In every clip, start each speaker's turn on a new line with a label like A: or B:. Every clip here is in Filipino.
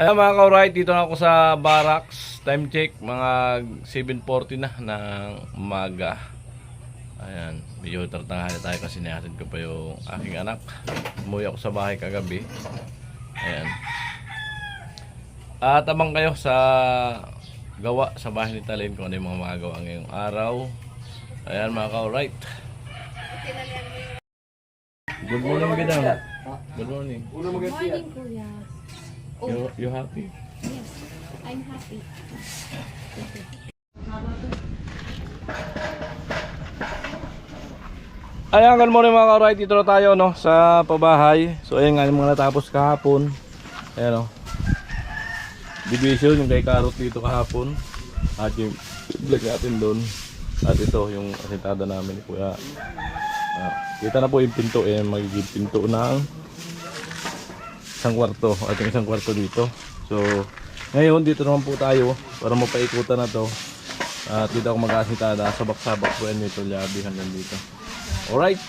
A: Ayan mga ka-right, dito na ako sa barracks. Time check, mga 7:40 na ng umaga. Ayan, medyo tartanghali tayo kasi nihatid ko pa yung aking anak. Umuwi ako sa bahay kagabi. Ayan. At abang kayo sa gawa sa bahay ni Talin kung ano yung mga magagawa ngayong araw. Ayan mga ka-right. Good morning, Bidang. Good morning.
B: Good morning, Kuya.
A: You happy?
B: Yes, I'm happy.
A: Ayan, good morning mga ka-right. Dito na tayo no, sa pabahay. So ayan nga yung mga natapos kahapon. Ayan o. Division yung kay Karot dito kahapon. At yung vlog natin doon. At ito yung asintada namin ni Kuya. Kita na po yung pinto. Ayan, magiging pinto ng isang kwarto. At yung isang kwarto dito. So ngayon dito naman po tayo para mapaikutan na to. At dito ako mag-asintada. Sabak-sabak po yan nito lobby hanggang dito. Alright.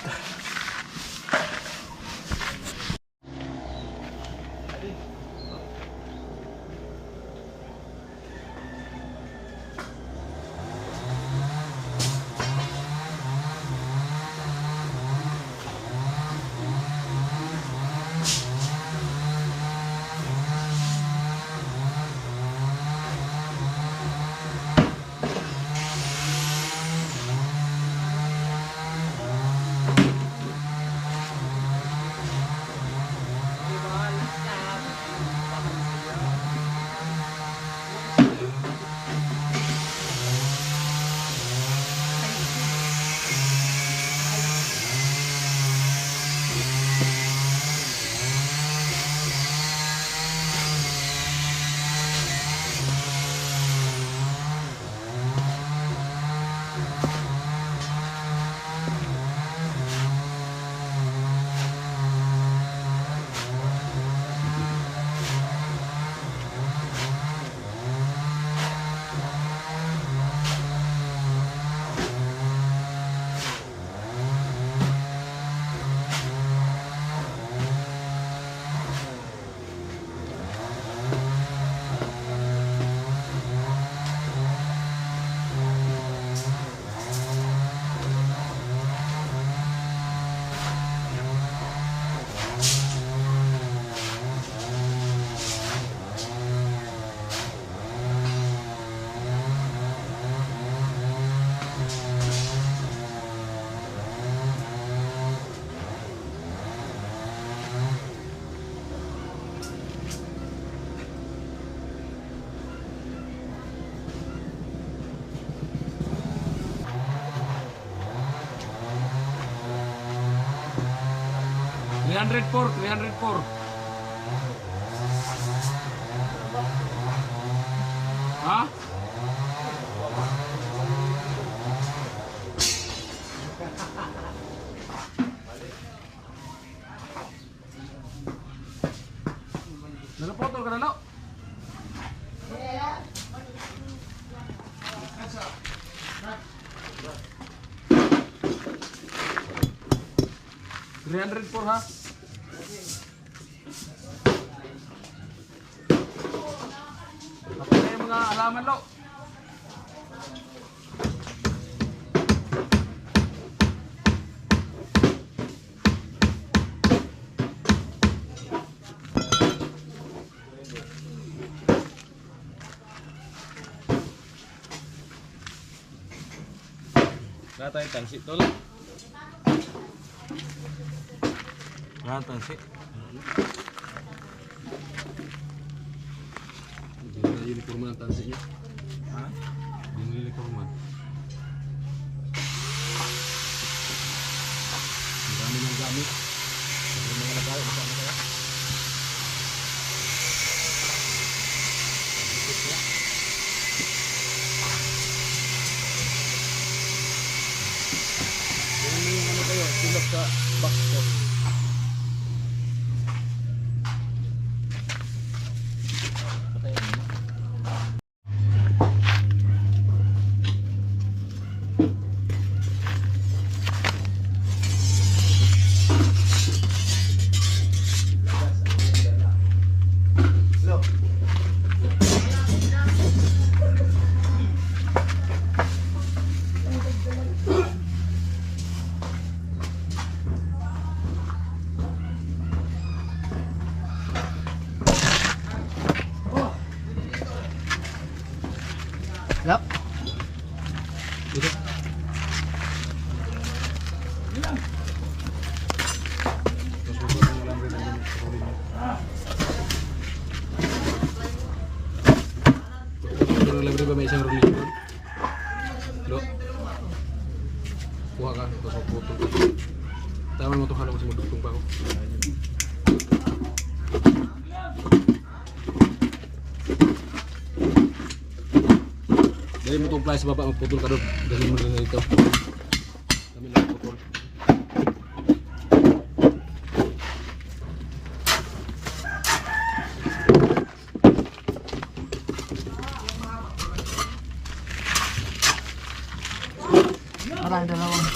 A: $304. Ha? Nagapotol ka na no? $304 ha? Kapag na yung mga alaman lo. Natay tansi tol. Tansi. Hindi na uniform ng tansi niya. Ha? Hindi na uniform. Marami ng gamit. Marami mga lagay. Masama kaya? Yung ano kayo, tulog sa box ko.
C: ba may isang release doon? Lo? Kuha ka, tapos magputol ka. Tama mo ito, hala ko si magdugtong pa ako. Dali mo itong fly sa baba, magputol ka doon. Dali mo rin dito. Kami lang putol.
D: Parang dalawang.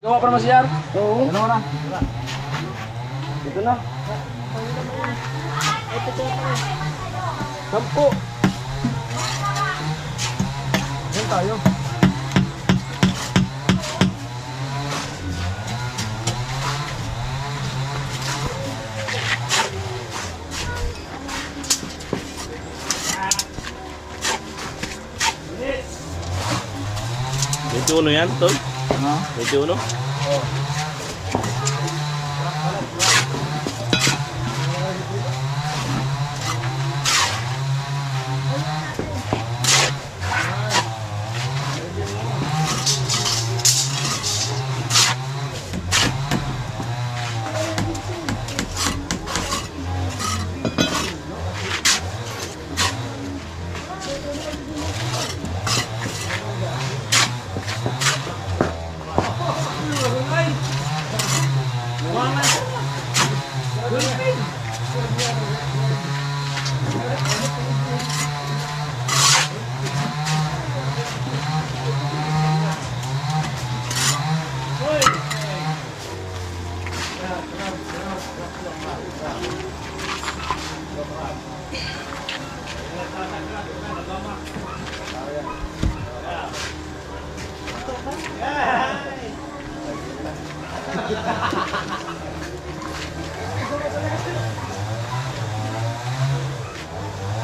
C: Gawa pa naman si Yar?
D: Oo.
C: Ano na? Ito na. Sampo. Yan tayo.
A: Ito ano yan, tol?
D: Ha?
A: Ito ano?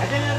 C: Ayan na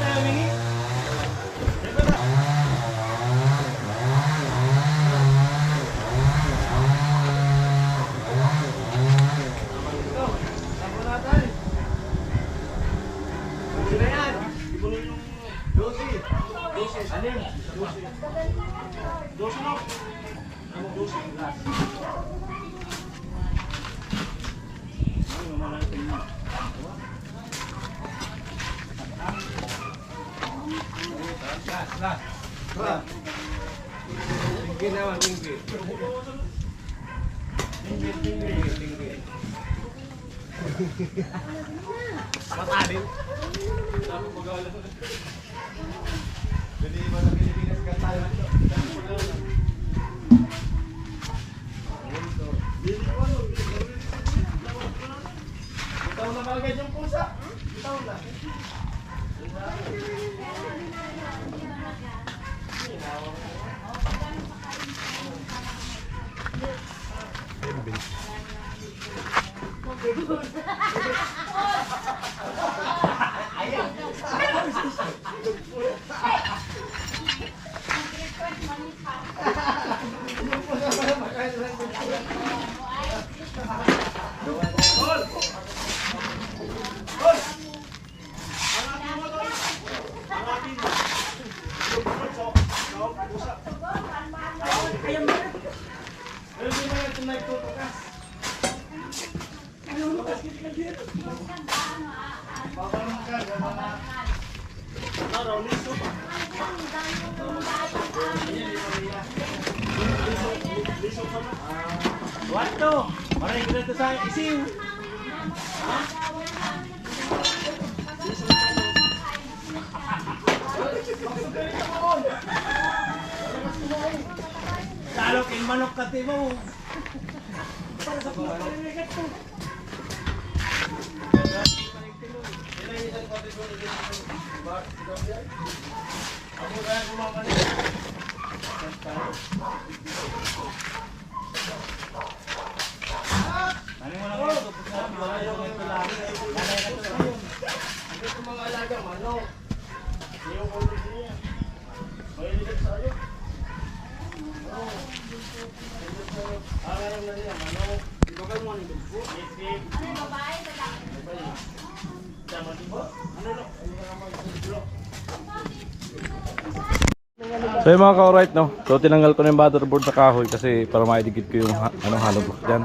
A: So yung mga ka-alright, no? So tinanggal ko na yung motherboard sa kahoy kasi para maidikit ko yung hollow block dyan.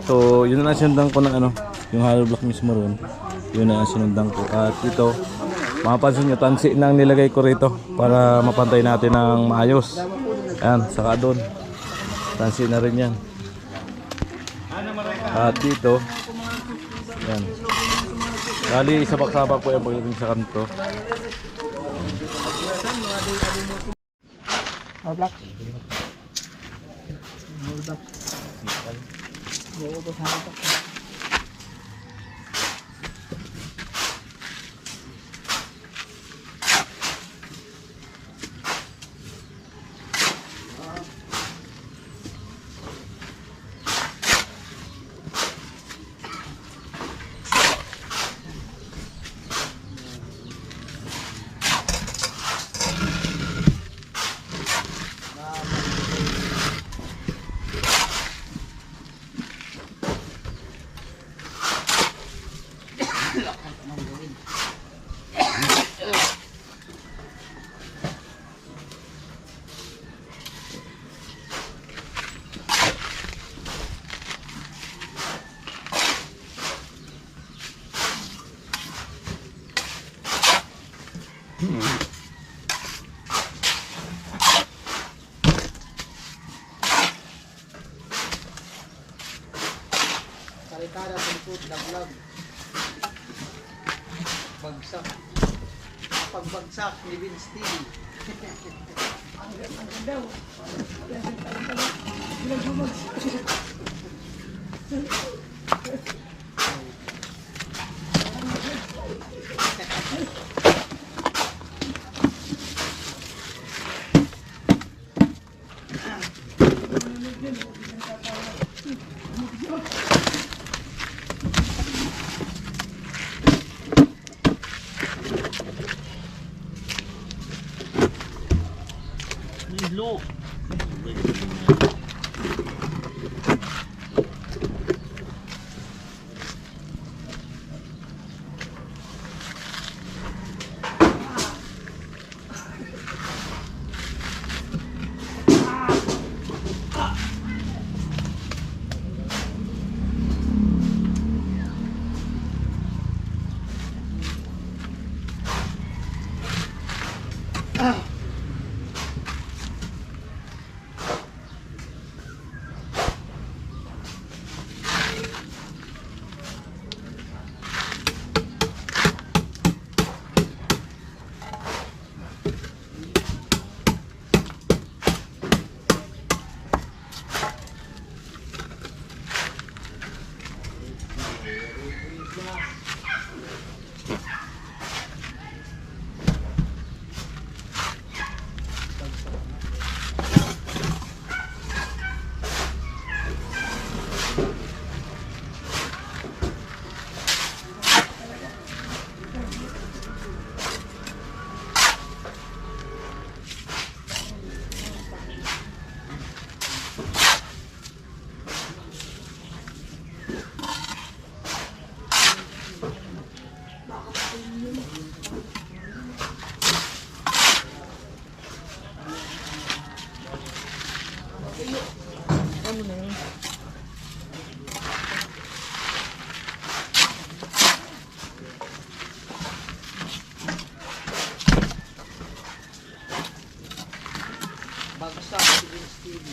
A: So yun na sinundan ko ng yung hollow block mismo ron. Yun na sinundan ko. At ito, mapapansin nyo, tansi na ang nilagay ko rito para mapantay natin ng maayos. Ayan, saka doon. Tansi na rin yan. At dito, ayan. Kali sabak-sabak po yung pagdating sa kanto.
D: All black. All black. Buo sa hangin. Karikada tungkol laglag. Bagsak. Pagbagsak ni Vince TV. Ang ganda. Bagsak si Vince TV.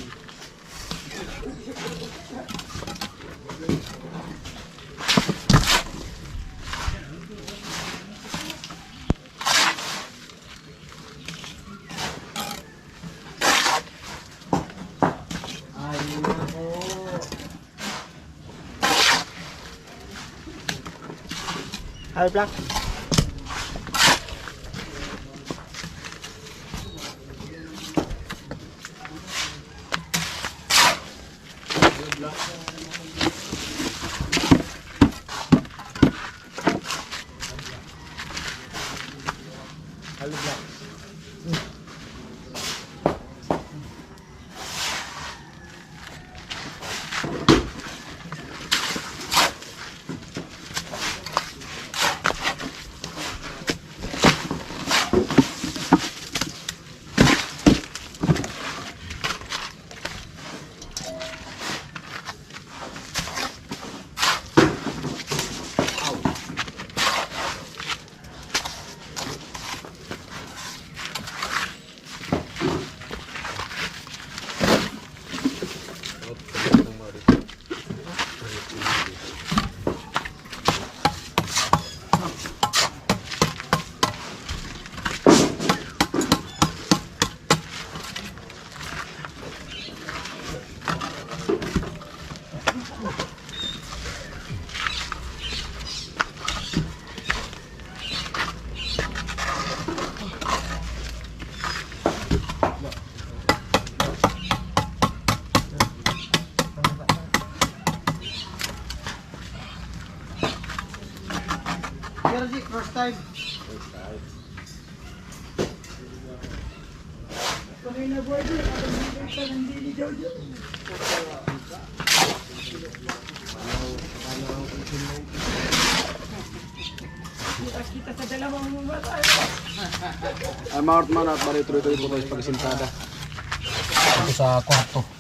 D: Ayun na po.
E: Hi, Black.
D: Jersey, first time.
C: Ay, mga man at bari tuloy-tuloy po tayo pagsintada. Ito sa kwarto.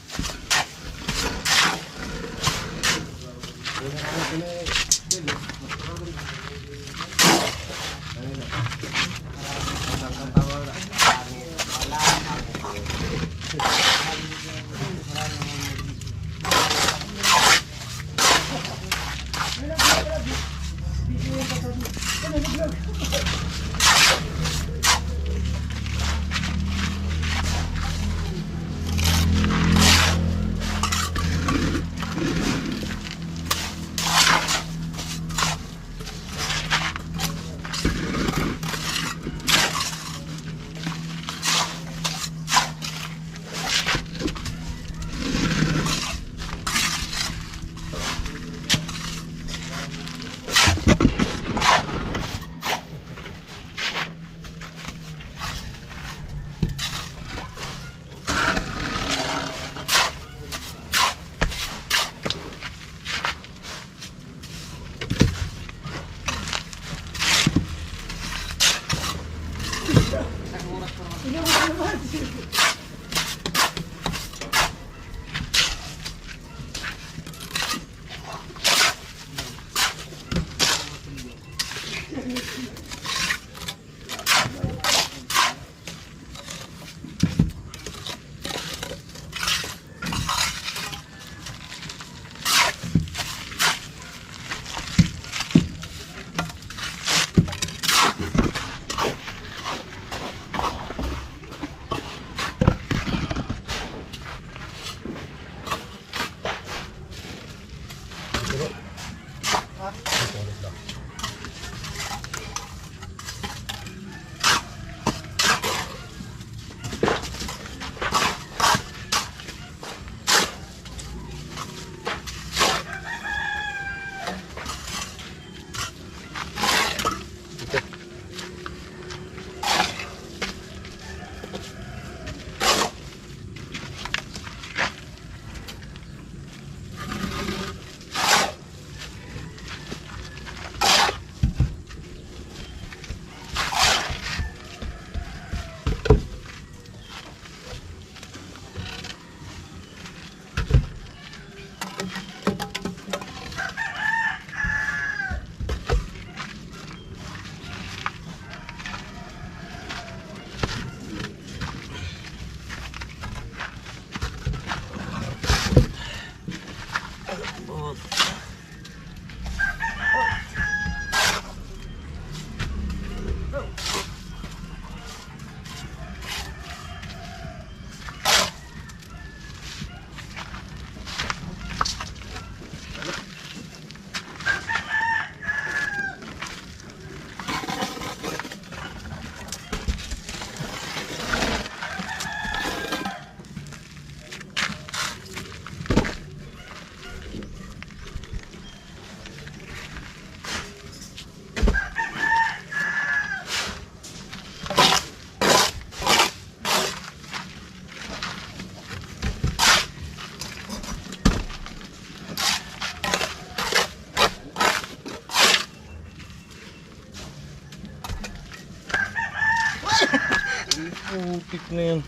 A: Putik na yan.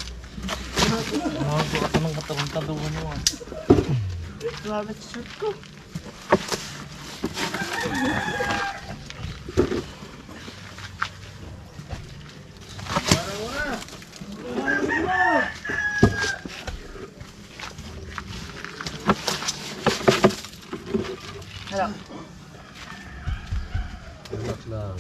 A: Magawa ka ng katawan-taduan mo ah.
E: Grabe sa shirt ko. Hala.
C: Relax lang.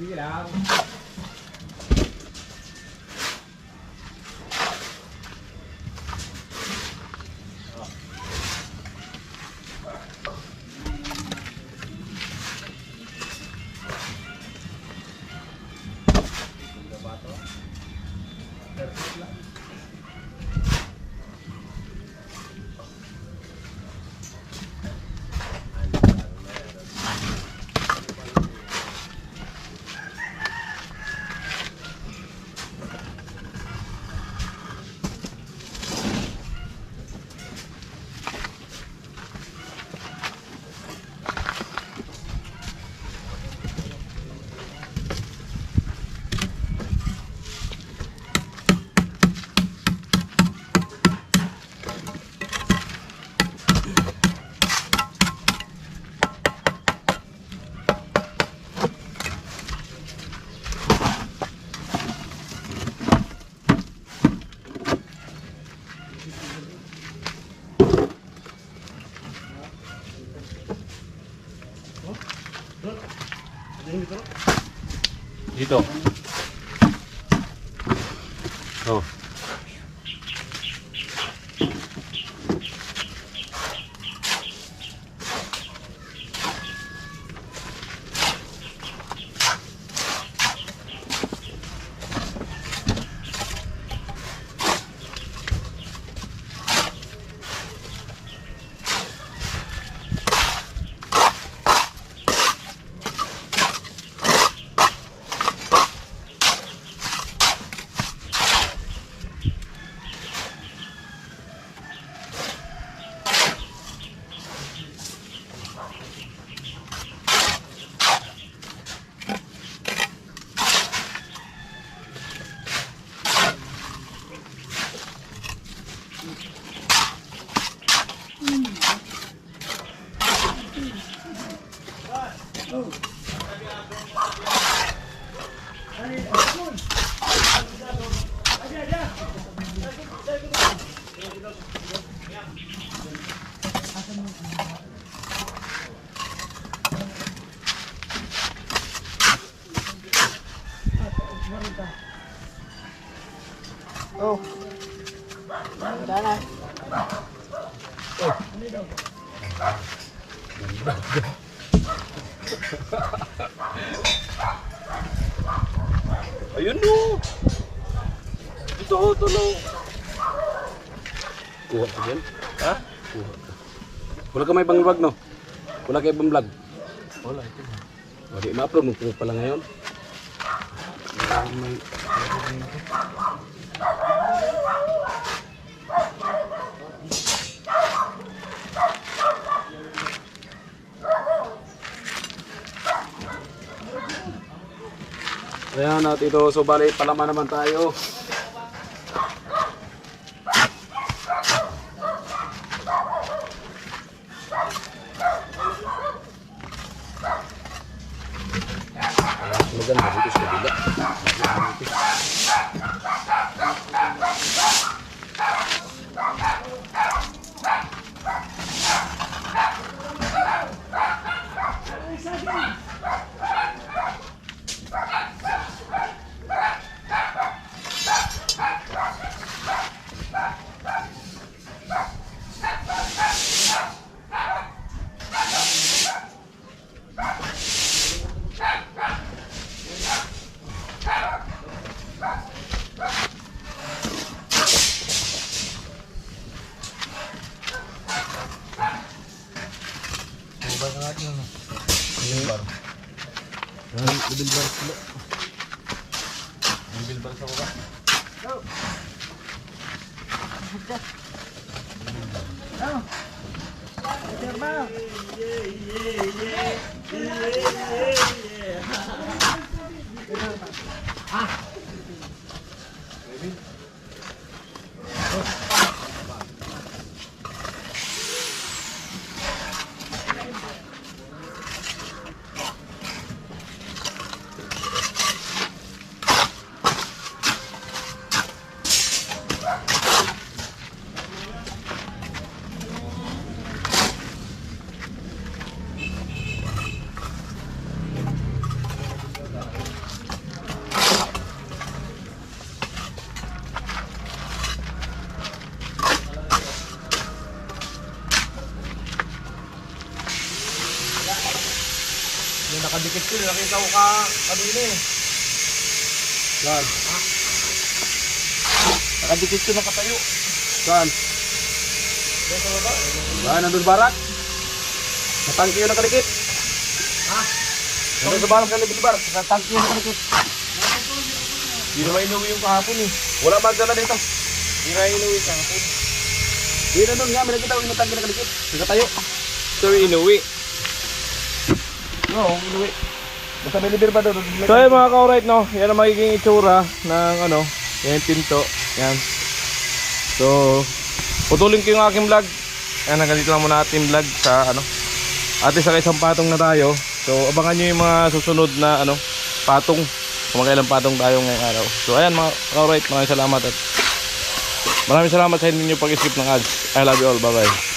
C: Sige lang.
A: Dito. Oh.
E: Oh. Wala na.
A: Ayun no. Ito tuloy.
C: Kuha ka dyan.
A: Ha?
C: Wala ka may ibang vlog, no? Wala ka ibang vlog.
A: Wala ito.
C: Wala, ma-upload mo po pala ngayon. May... Ayan at ito, so bali palaman naman tayo. Maganda dito sa kabila.
A: Yung nakadikit ko, nakita ko ka kanina eh.
C: Saan?
A: Nakadikit ko nakatayo.
C: Saan? Saan? Nandun barak? Sa tangki yung nakadikit?
A: Ha?
C: Nandun sa barak na barak? Sa tangki yung nakadikit?
A: Hindi naman inuwi yung kahapon eh.
C: Wala magdala dito.
A: Hindi na inuwi kahapon.
C: Di na nun nga, may nakita ko yung tangki nakadikit. Nakatayo.
A: So inuwi.
C: Oo, inuwi. Basta may liber pa doon.
A: So ayun mga ka-alright no, yan ang magiging itsura ng ano, yan yung pinto. Yan. So, putulin ko yung aking vlog. Yan, hanggang dito lang muna ating vlog sa ano. Ate sa isang patong na tayo. So, abangan nyo yung mga susunod na ano, patong. Kung magkailang patong tayo ngayong araw. So ayan mga ka-alright, maraming salamat at maraming salamat sa inyo pag-skip ng ads. I love you all, bye bye.